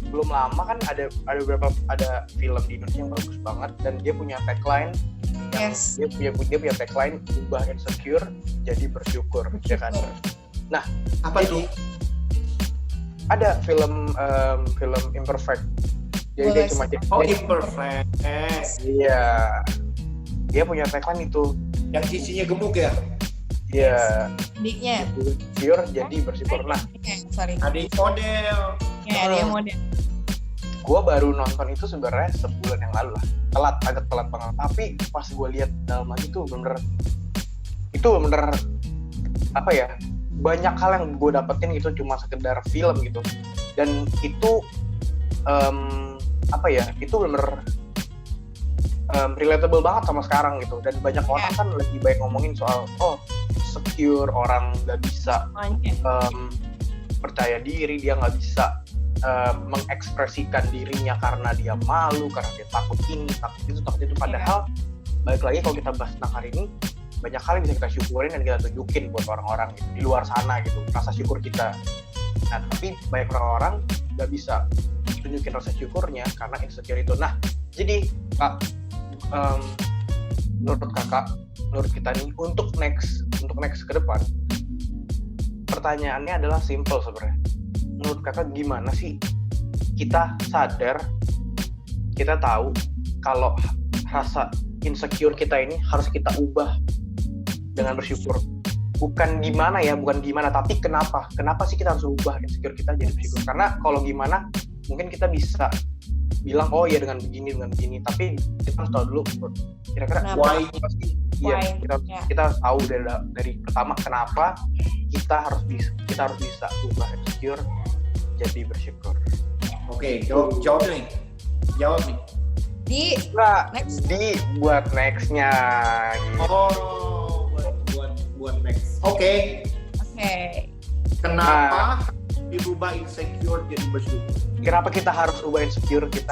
belum lama kan ada film di Indonesia yang bagus banget dan dia punya tagline, dia punya tagline ubah insecure jadi bersyukur, ya kan? Nah, apa tuh? Ada film Imperfect. Jadi dia cuma Imperfect. Iya. Dia punya tagline itu. Yang sisinya gemuk ya? Iya. Adiknya. Pure jadi bersyukur. Nah, adik model. Ya, dia model. Gua baru nonton itu sebenarnya sebulan yang lalu lah. Agak telat banget. Tapi pas gue lihat dalam lagi tuh bener apa ya? Banyak hal yang gue dapetin gitu cuma sekedar film gitu. Dan itu itu bener relatable banget sama sekarang gitu. Dan banyak orang kan lagi banyak ngomongin soal insecure, orang nggak bisa percaya diri, dia nggak bisa mengekspresikan dirinya karena dia malu, karena dia takut ini, takut itu. Padahal balik lagi kalau kita bahas tentang hari ini, banyak hal yang bisa kita syukurin dan kita tunjukin buat orang-orang gitu, di luar sana gitu, rasa syukur kita. Nah, tapi banyak orang-orang nggak bisa tunjukin rasa syukurnya karena insecure itu. Nah, jadi Kak, menurut Kakak, menurut kita nih, untuk next ke depan, pertanyaannya adalah simple sebenarnya. Menurut Kakak gimana sih kita sadar, kita tahu kalau rasa insecure kita ini harus kita ubah dengan bersyukur. Bukan gimana, tapi kenapa sih kita harus ubah insecure kita jadi bersyukur? Karena kalau gimana mungkin kita bisa bilang dengan begini, tapi kita harus tahu dulu kira-kira why pasti. Iya, kita harus tahu dari pertama kenapa kita harus bisa ubah insecure jadi bersyukur. Oke, jawab nih. Buat nextnya gitu. Buat next. Oke. Kenapa dirubah insecure jadi bersyukur? Kenapa kita harus ubah insecurity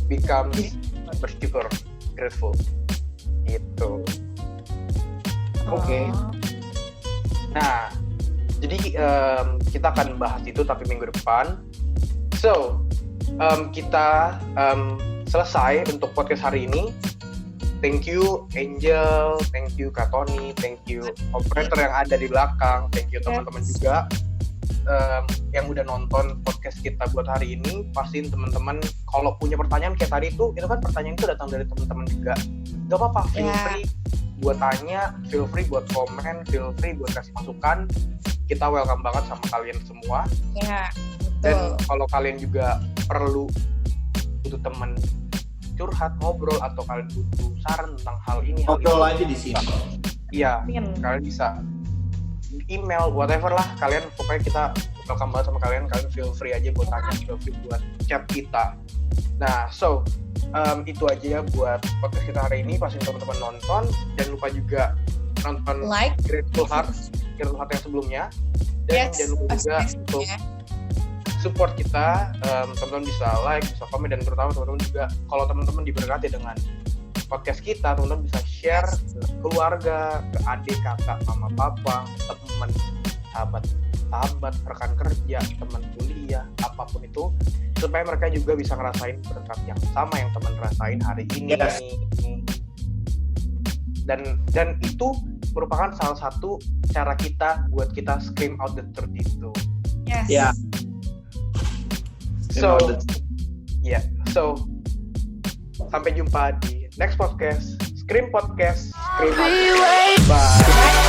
becomes bersyukur, grateful. Gitu. Oke. Nah, jadi kita akan bahas itu tapi minggu depan. So, kita selesai untuk podcast hari ini. Thank you Angel, thank you Kak Tony, thank you operator yang ada di belakang, thank you teman-teman juga yang udah nonton podcast kita buat hari ini. Pastiin teman-teman kalau punya pertanyaan kayak tadi itu kan pertanyaan itu datang dari teman-teman juga. Gak apa-apa, feel free buat tanya, feel free buat komen, feel free buat kasih masukan. kita welcome banget sama kalian semua. Ya, Dan betul. kalau kalian juga perlu butuh teman curhat, ngobrol, atau kalian butuh saran tentang hal ini, Ngobrol aja di sini. iya, Amin. kalian bisa email, whatever lah, kalian pokoknya kita welcome banget sama kalian feel free aja buat tanya, feel free buat chat kita. Nah, so itu aja ya buat podcast kita hari ini. Pastiin teman-teman nonton, jangan lupa juga nonton Like. Grateful Heart yang sebelumnya, dan Yes, jangan lupa juga pasti untuk ya. support kita. Teman-teman bisa like, bisa komen, dan terutama teman-teman juga kalau teman-teman diberkati dengan podcast kita, teman-teman bisa share ke keluarga, ke adik, kakak, mama, papa, teman, sahabat, rekan kerja, teman kuliah, apapun itu, supaya mereka juga bisa ngerasain berkat yang sama yang teman rasain hari ini. Yes. Dan itu merupakan salah satu cara kita buat kita scream out the truth itu. Yes. Ya. So sampai jumpa di next podcast, Scream Podcast, Scream Out. Freeway. Bye.